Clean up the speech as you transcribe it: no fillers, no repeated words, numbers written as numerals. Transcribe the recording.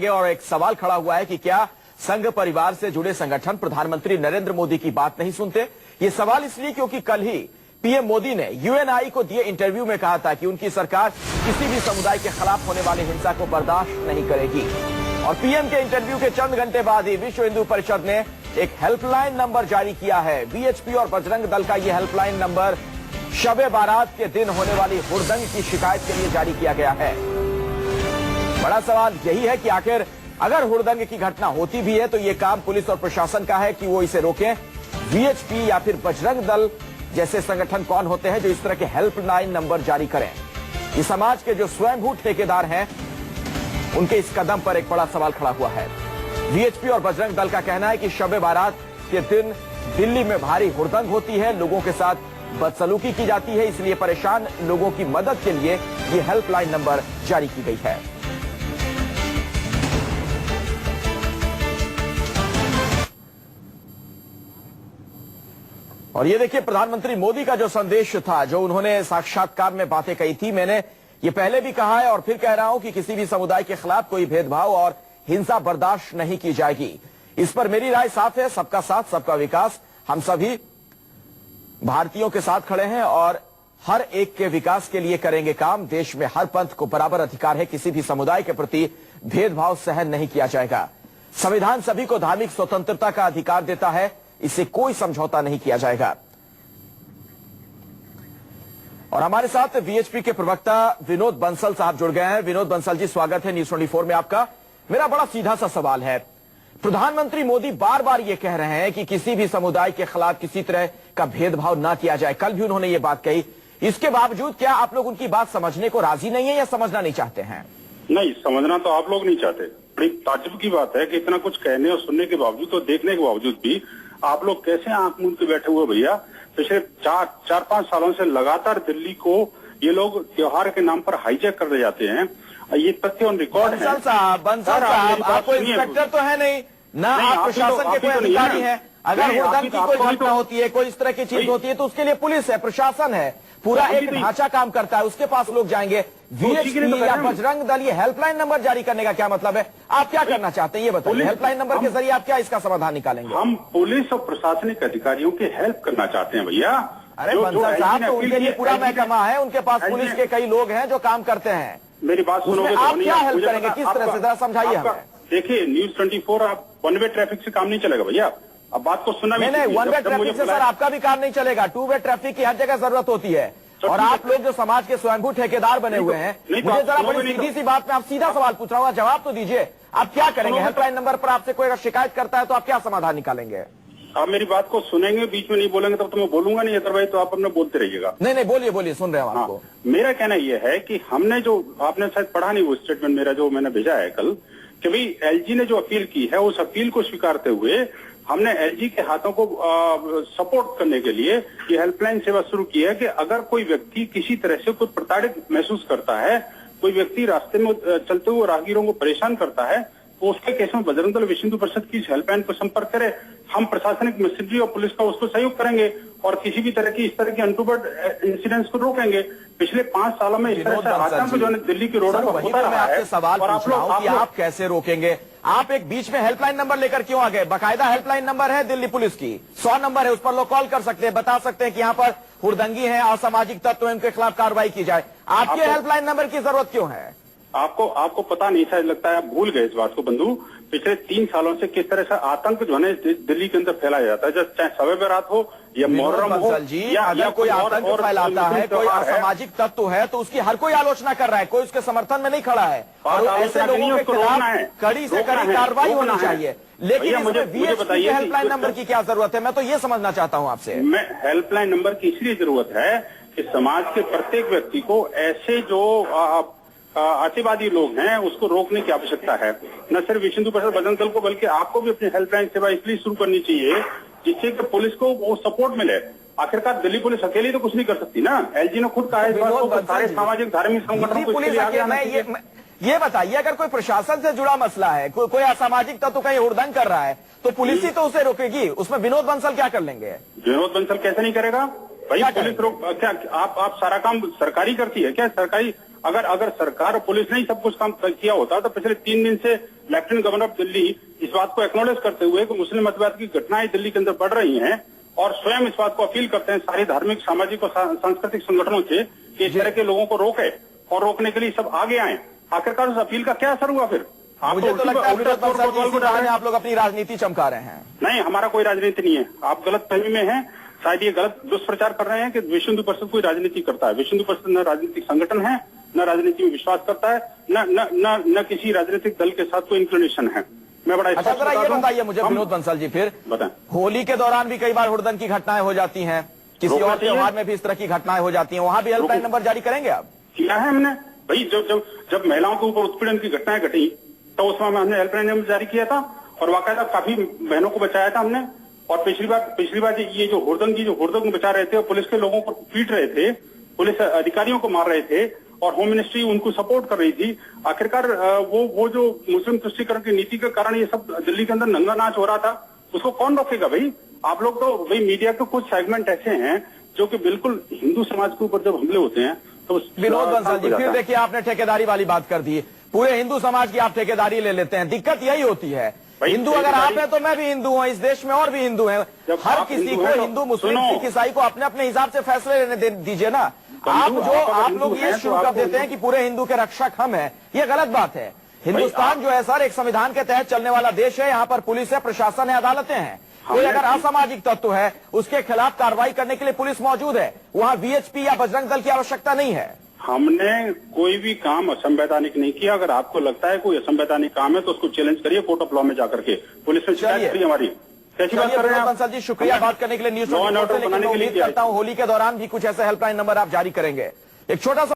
और एक सवाल खड़ा हुआ है कि क्या संघ परिवार से जुड़े संगठन प्रधानमंत्री नरेंद्र मोदी की बात नहीं सुनते। ये सवाल इसलिए क्योंकि कल ही पीएम मोदी ने यूएनआई को दिए इंटरव्यू में कहा था कि उनकी सरकार किसी भी समुदाय के खिलाफ होने वाली हिंसा को बर्दाश्त नहीं करेगी। और पीएम के इंटरव्यू के चंद घंटे बाद ही विश्व हिंदू परिषद ने एक हेल्पलाइन नंबर जारी किया है। वीएचपी और बजरंग दल का यह हेल्पलाइन नंबर शब-ए बारात के दिन होने वाली हुड़दंग की शिकायत के लिए जारी किया गया है। बड़ा सवाल यही है कि आखिर अगर हुड़दंग की घटना होती भी है तो यह काम पुलिस और प्रशासन का है कि वो इसे रोकें। वीएचपी या फिर बजरंग दल जैसे संगठन कौन होते हैं जो इस तरह के हेल्पलाइन नंबर जारी करें। इस समाज के जो स्वयंभू ठेकेदार हैं उनके इस कदम पर एक बड़ा सवाल खड़ा हुआ है। वीएचपी और बजरंग दल का कहना है कि शब-ए बारात के दिन दिल्ली में भारी हुड़दंग होती है, लोगों के साथ बदसलूकी की जाती है, इसलिए परेशान लोगों की मदद के लिए यह हेल्पलाइन नंबर जारी की गई है। और ये देखिए प्रधानमंत्री मोदी का जो संदेश था, जो उन्होंने साक्षात्कार में बातें कही थी। मैंने ये पहले भी कहा है और फिर कह रहा हूं कि किसी भी समुदाय के खिलाफ कोई भेदभाव और हिंसा बर्दाश्त नहीं की जाएगी। इस पर मेरी राय साफ है, सबका साथ सबका विकास। हम सभी भारतीयों के साथ खड़े हैं और हर एक के विकास के लिए करेंगे काम। देश में हर पंथ को बराबर अधिकार है, किसी भी समुदाय के प्रति भेदभाव सहन नहीं किया जाएगा। संविधान सभी को धार्मिक स्वतंत्रता का अधिकार देता है, इससे कोई समझौता नहीं किया जाएगा। और हमारे साथ वीएचपी के प्रवक्ता विनोद बंसल साहब जुड़ गए हैं। विनोद बंसल जी, स्वागत है न्यूज़ 24 में आपका। मेरा बड़ा सीधा सा सवाल है, प्रधानमंत्री मोदी बार बार ये कह रहे हैं कि किसी भी समुदाय के खिलाफ किसी तरह का भेदभाव ना किया जाए। कल भी उन्होंने ये बात कही, इसके बावजूद क्या आप लोग उनकी बात समझने को राजी नहीं है या समझना नहीं चाहते हैं? नहीं, समझना तो आप लोग नहीं चाहते। बड़ी ताज्जुब की बात है कि इतना कुछ कहने और सुनने के बावजूद और देखने के बावजूद भी आप लोग कैसे आंख मूंद के बैठे हुए भैया। पिछले 4-5 सालों से लगातार दिल्ली को ये लोग त्योहार के नाम पर हाईजैक कर ले जाते हैं। ये तथ्य ऑन रिकॉर्ड है। बंसल साहब, आप कोई इंस्पेक्टर तो है नहीं ना, आप प्रशासन के कोई अधिकारी हैं। अगर हुड़दंग की कोई घटना होती है, कोई इस तरह की चीज होती है तो उसके लिए पुलिस है, प्रशासन है, पूरा एक ढांचा काम करता है, उसके पास लोग जाएंगे। वीएचपी या बजरंग दल ये हेल्पलाइन नंबर जारी करने का क्या मतलब है? आप क्या करना चाहते हैं ये बताइए। हेल्पलाइन नंबर के जरिए आप क्या इसका समाधान निकालेंगे? हम पुलिस और प्रशासनिक अधिकारियों की हेल्प करना चाहते हैं भैया। अरे बंसल साहब, तो उनके लिए पूरा महकमा है, उनके पास पुलिस के कई लोग हैं जो काम करते हैं। मेरी बात सुनोगे तो आप क्या हेल्प करेंगे, किस तरह से, जरा समझाइए हमें। देखिए, न्यूज़ 24 आप वन वे ट्रैफिक से काम नहीं चलेगा भैया। अब बात को सुनना नहीं, वन वे ट्रैफिक से सर आपका भी काम नहीं चलेगा। टू वे ट्रैफिक की हर जगह जरूरत होती है। और आप लोग जो समाज के स्वयंभू ठेकेदार बने हुए हैं, मुझे जरा बड़ी सीधी सी बात में आप सीधा सवाल पूछ रहा हूँ, जवाब तो दीजिए। आप क्या करेंगे? हेल्पलाइन नंबर पर आपसे कोई अगर शिकायत करता है तो आप क्या समाधान निकालेंगे? आप मेरी बात को सुनेंगे, बीच में नहीं बोलेंगे तब तो मैं बोलूंगा नहीं, अदरवाइज तो आप अपने बोलते रहिएगा। नहीं, बोलिए, सुन रहे हो आपको। मेरा कहना यह है कि हमने जो, आपने शायद पढ़ा नहीं वो स्टेटमेंट मेरा जो मैंने भेजा है कल, कि भाई एलजी ने जो अपील की है उस अपील को स्वीकारते हुए हमने एलजी के हाथों को सपोर्ट करने के लिए ये हेल्पलाइन सेवा शुरू की है कि अगर कोई व्यक्ति किसी तरह से कोई प्रताड़ित महसूस करता है, कोई व्यक्ति रास्ते में चलते हुए राहगीरों को परेशान करता है, तो उसके केस में बजरंग दल विश्व हिंदू परिषद की इस हेल्पलाइन पर संपर्क करे। हम प्रशासनिक मशीनरी और पुलिस का उसको सहयोग करेंगे और किसी भी तरह की इस तरह की अनटूवर्ड इंसिडेंट्स को रोकेंगे। पिछले 5 सालों में इस तरह से आतंक जो है दिल्ली की रोडों पर होता रहा है। सवाल पूछ रहा हूं कि आप कैसे रोकेंगे? आप एक बीच में हेल्पलाइन नंबर लेकर क्यों आ गए? बाकायदा हेल्पलाइन नंबर है दिल्ली पुलिस की, 100 नंबर है, उस पर लोग कॉल कर सकते हैं, बता सकते हैं कि यहाँ पर हुड़दंगी है, असामाजिक तत्व है, उनके खिलाफ कार्रवाई की जाए। आपके हेल्पलाइन नंबर की जरूरत क्यों है? आपको पता नहीं, शायद लगता है आप भूल गए इस बात को बंधु। पिछले 3 सालों से किस तरह से आतंक जो है दिल्ली के अंदर फैलाया जाता है, चाहे शब-ए बारात हो या मुहर्रम हो या अगर कोई आतंक फैलाता है, कोई असामाजिक तत्व है तो उसकी हर कोई आलोचना कर रहा है, कोई उसके समर्थन में नहीं खड़ा है। और ऐसे लोगों के खिलाफ कड़ी से कड़ी कार्रवाई होनी चाहिए। लेकिन इसमें वीएचपी के हेल्पलाइन नंबर की क्या जरूरत है? मैं तो ये समझना चाहता हूँ आपसे। मैं हेल्पलाइन नंबर की इसलिए जरूरत है कि समाज के प्रत्येक व्यक्ति को ऐसे जो अतिवादी लोग हैं उसको रोकने की आवश्यकता है। न सिर्फ विश्व हिंदू परिषद बजरंग दल को बल्कि आपको भी अपनी हेल्पलाइन सेवा इसलिए शुरू करनी चाहिए जिससे कि पुलिस को वो सपोर्ट मिले। आखिरकार दिल्ली पुलिस अकेली तो कुछ नहीं कर सकती ना। एलजी ने खुद कहा है इस बात को, सारे सामाजिक धार्मिक संगठनों को इसके लिए आगे आना चाहिए। ये बताइए, अगर कोई प्रशासन से जुड़ा मसला है, कोई असामाजिक तत्व कहीं हुड़दंग कर रहा है तो पुलिस ही तो उसे रोकेगी। उसमें विनोद बंसल क्या कर लेंगे? विनोद बंसल कैसे नहीं करेगा भाई? पुलिस रोक क्या? आप सारा काम सरकारी करती है क्या? सरकारी अगर सरकार और पुलिस ने ही सब कुछ काम किया होता तो पिछले 3 दिन से लेफ्टिनेंट गवर्नर ऑफ दिल्ली इस बात को एक्नॉलेज करते हुए कि मुस्लिम मतभेद की घटनाएं दिल्ली के अंदर बढ़ रही हैं और स्वयं इस बात को अपील करते हैं सारे धार्मिक, सामाजिक और सांस्कृतिक संगठनों से कि इस तरह के लोगों को रोके और रोकने के लिए सब आगे आए। आखिरकार उस अपील का क्या असर हुआ फिर? मुझे तो लगता है विनोद बंसल जी, इसी बहाने आप लोग अपनी राजनीति चमका रहे हैं। नहीं, हमारा कोई राजनीति नहीं है, आप गलत फहमी में हैं। शायद ये गलत दुष्प्रचार कर रहे हैं कि विश्व हिंदू परिषद कोई राजनीति करता है। विश्व हिंदू परिषद न राजनीतिक संगठन है, न राजनीति में विश्वास करता है, न किसी राजनीतिक दल के साथ कोई इंक्लिनेशन है। मैं बड़ा अच्छा, जरा ये बताइए मुझे विनोद बंसल जी, फिर बताएं, होली के दौरान भी कई बार हुड़दंग की घटनाएं हो जाती हैं, किसी और त्योहार में भी इस तरह की घटनाएं हो जाती हैं, वहां भी हेल्पलाइन नंबर जारी करेंगे आप? किया है हमने भाई। जब महिलाओं के ऊपर उत्पीड़न की घटनाएं घटी तो उसमें हमने हेल्पलाइन नंबर जारी किया था और बाकायदा काफी बहनों को बचाया था हमने। और पिछली बार ये जो हुड़दंग बचा रहे थे और पुलिस के लोगों को पीट रहे थे, पुलिस अधिकारियों को मार रहे थे और होम मिनिस्ट्री उनको सपोर्ट कर रही थी। आखिरकार वो जो मुस्लिम तुष्टीकरण की नीति के कारण ये सब दिल्ली के अंदर नंगा नाच हो रहा था, उसको कौन रोकेगा भाई? आप लोग तो भाई मीडिया के कुछ सेगमेंट ऐसे हैं जो कि बिल्कुल हिंदू समाज के ऊपर जब हमले होते हैं तो विनोद बंसल जी, फिर देखिए आपने ठेकेदारी वाली बात कर दी। पूरे हिंदू समाज की आप ठेकेदारी ले लेते हैं। दिक्कत यही होती है, हिंदू अगर आप हैं तो मैं भी हिंदू हूं, इस देश में और भी हिंदू हैं। हर किसी को, हिंदू, मुस्लिम, सिख, ईसाई को अपने अपने हिसाब से फैसले लेने दीजिए ना। आप लोग ये शुरू कर देते हैं कि पूरे हिंदू के रक्षक हम हैं, ये गलत बात है। हिंदुस्तान जो है सर एक संविधान के तहत चलने वाला देश है। यहाँ पर पुलिस है, प्रशासन है, अदालतें हैं। कोई अगर असामाजिक तत्व है उसके खिलाफ कार्रवाई करने के लिए पुलिस मौजूद है। वहां वीएचपी या बजरंग दल की आवश्यकता नहीं है। हमने कोई भी काम असंवैधानिक नहीं किया। अगर आपको लगता है कोई असंवैधानिक काम है तो उसको चैलेंज करिए कोर्ट ऑफ लॉ में जाकर के। पुलिस ने शिकायत करी हमारी। कैसी बात कर रहे हैं बंसल जी? शुक्रिया बात करने के लिए न्यूज। उम्मीद करता हूं होली के दौरान भी कुछ ऐसे हेल्पलाइन नंबर आप जारी करेंगे। एक छोटा सा